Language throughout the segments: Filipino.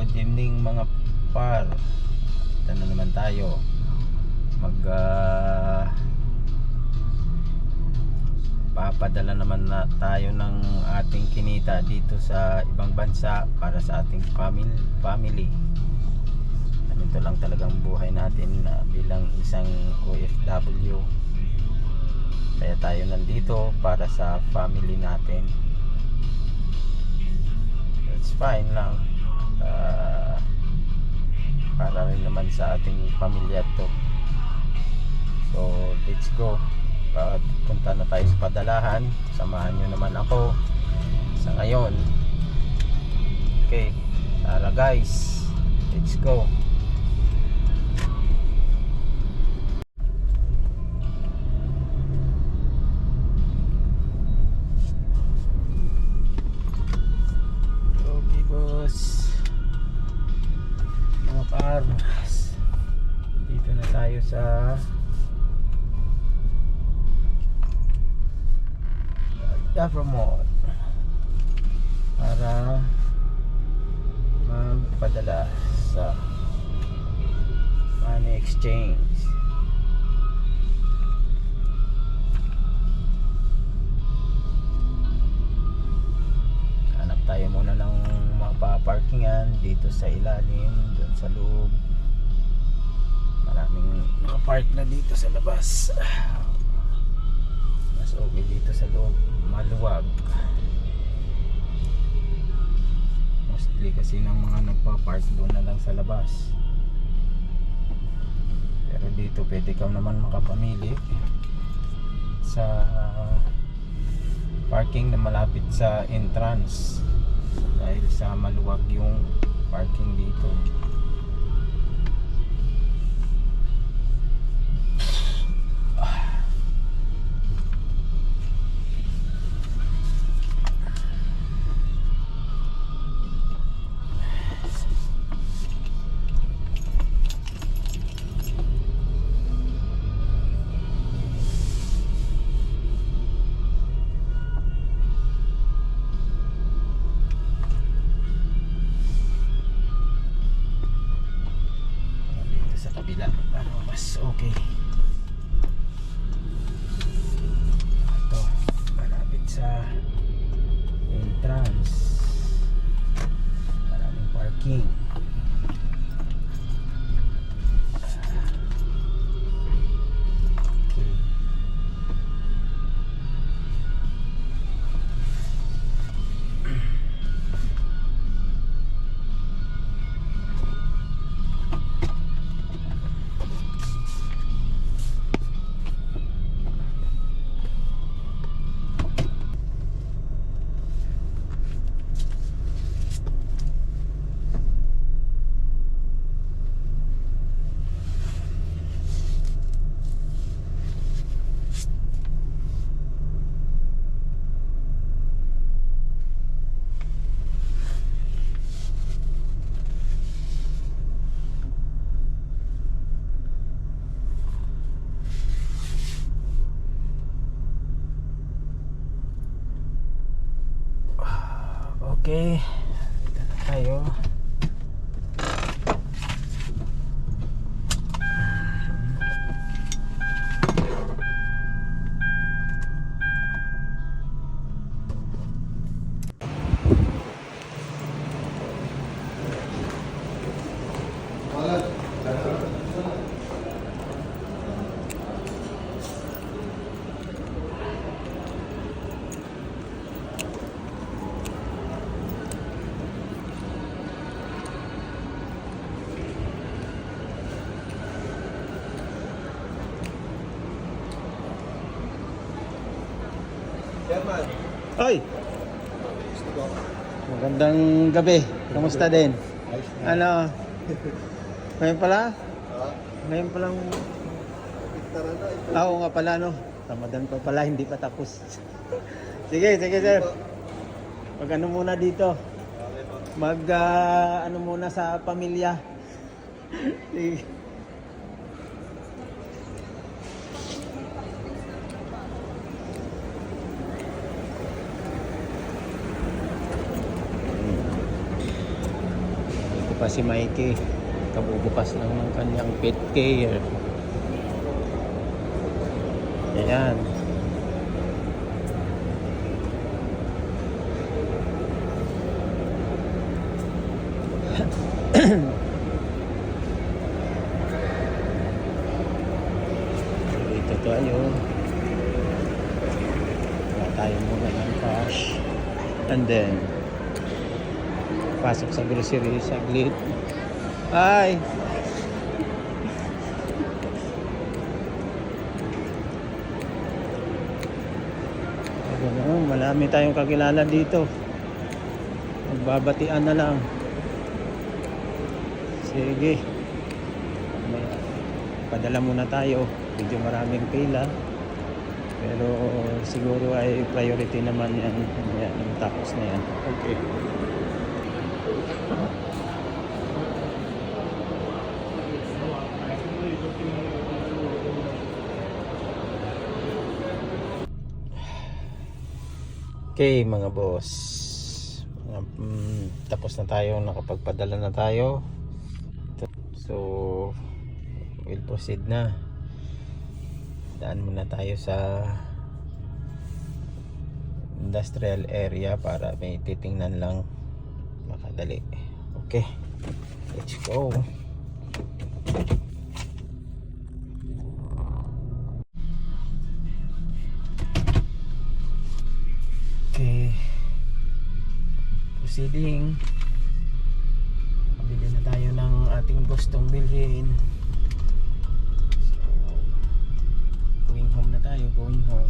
Good evening mga par. Ito na naman tayo. Papadala naman na tayo ng ating kinita dito sa ibang bansa para sa ating family. Ganito lang talagang buhay natin bilang isang OFW. Kaya tayo nandito para sa family natin. That's fine lang. Para rin naman sa ating pamilya to. So let's go. Punta na tayo sa padalahan. Samahan nyo naman ako sa ngayon. Okay, tara guys, let's go. Okay boss, mga parmas, dito na tayo sa Davao para magpadala sa money exchange. Hanap tayo muna ng mapaparkingan dito sa ilalim, doon sa loob. Maraming park na dito sa labas. Mas okay dito sa loob, maluwag. Mostly kasi ng mga nagpa-park doon na lang sa labas. Pero dito pwede ka naman makapamili sa parking na malapit sa entrance dahil sa maluwag yung parking dito. Mas okay. Ito, malapit sa entrance. Maraming parking. Okay. Okay, dito na tayo. Oy! Magandang gabi. Kamusta din? Ano? Ngayon pala? Ngayon palang... Oo nga pala, no? Ramadan pa pala, hindi pa tapos. Sige sir. Mag ano muna dito? Ano muna sa pamilya? Sige. pa si Mikey. Kabubukas lang ng kanyang pet care. Ayan. Dito tayo. Wala tayo muna ng cash. And then pasok sa grocery saglit. Hi! Marami tayong kakilala dito. Magbabatian na lang. Sige. Padala muna tayo. Medyo maraming pila. Pero siguro ay priority naman yan. Yan, tapos na yan. Okay. Okay mga boss, tapos na tayo, nakapagpadala na tayo. So we'll proceed na. Daan muna tayo sa industrial area para may titingnan lang makadali. Okay, let's go. Okay, proceeding. Bili na tayo ng ating gustong bilhin. So, going home na tayo, going home.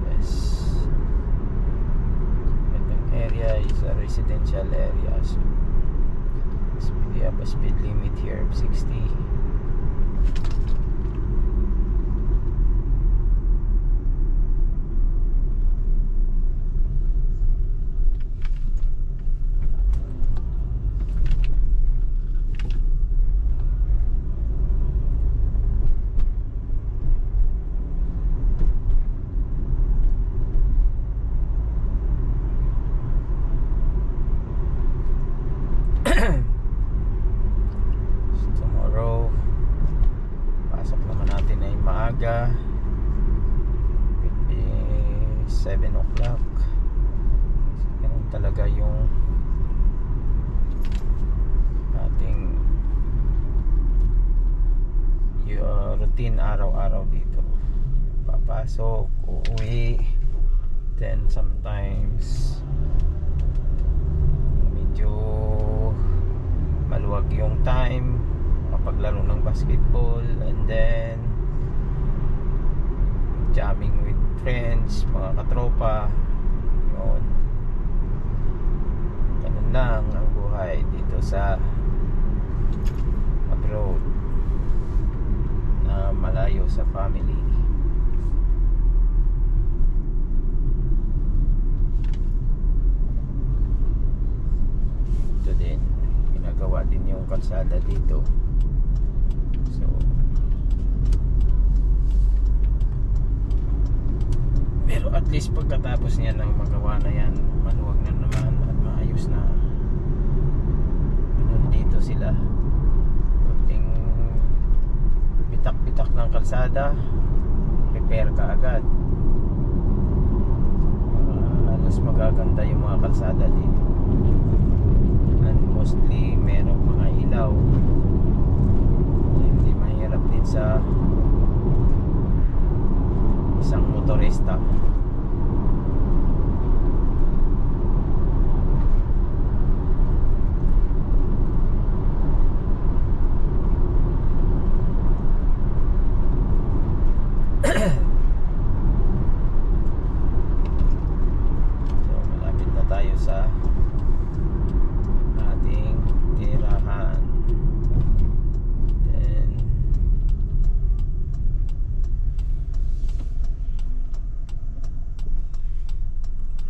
Yes, itong area is a residential area, so we have a speed limit here of 60. Maaga, it be 7 o'clock. Ganun talaga yung ating routine araw-araw dito. Papasok, uuwi, then sometimes medyo maluwag yung time, makapaglaro ng basketball, and then jamming with friends, mga katropa. Yun, ganun lang ang buhay dito sa abroad na malayo sa family. Ito din, ginagawa din yung kalsada dito. So pero at least pagkatapos niya ng magawa na yan, maluwag na naman at maayos na. Dito sila, kunting bitak-bitak ng kalsada, repair ka agad. Halos magaganda yung mga kalsada dito, and mostly merong mga ilaw, hindi mahirap din sa isang motorista.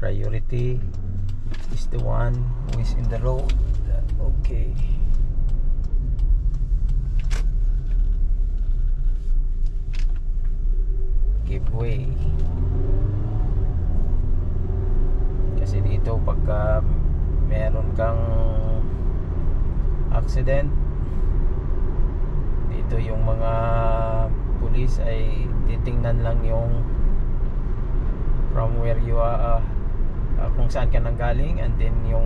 priority is the one who is in the road. Okay. Give way. Kasi dito pagka meron kang accident, dito yung mga pulis ay titingnan lang yung from where you are, kung saan ka nanggaling, and then yung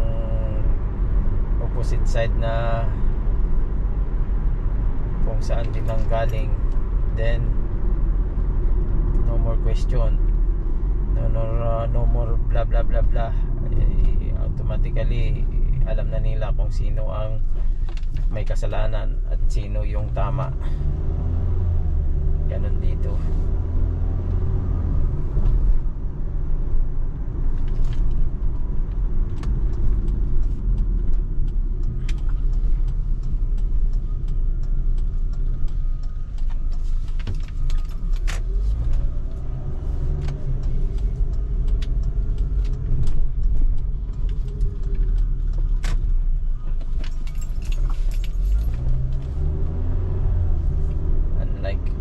opposite side na kung saan din nanggaling, then no more question, no more blah blah blah blah. Automatically alam na nila kung sino ang may kasalanan at sino yung tama. Ganon dito.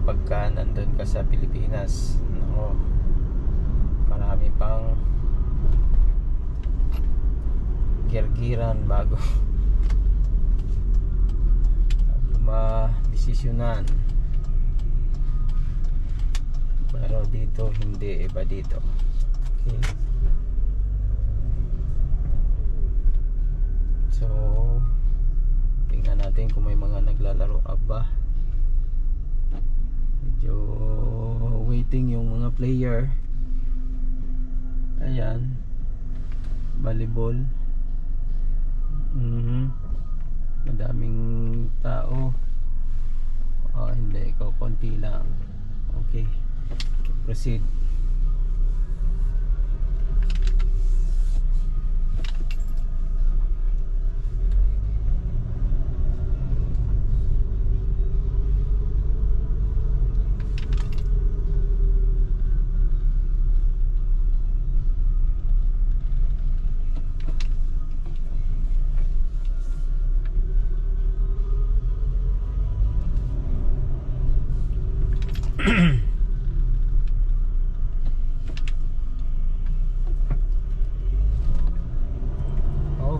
Pagka nandun ka sa Pilipinas, no, marami pang girgiran bago madesisyonan. Pero dito hindi, iba dito. Okay. So tingnan natin kung may mga naglalaro. Aba, medyo waiting yung mga player. Ayan, volleyball. Madaming tao. Hindi, ikaw konti lang. Okay, proceed.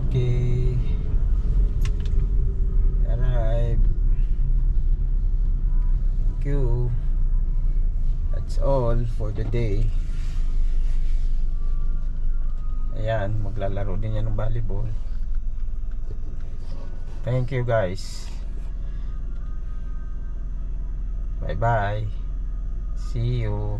Okay, arrive. Thank you. That's all for the day. Ayan, maglalaro din yan ng volleyball. Thank you guys. Bye bye. See you.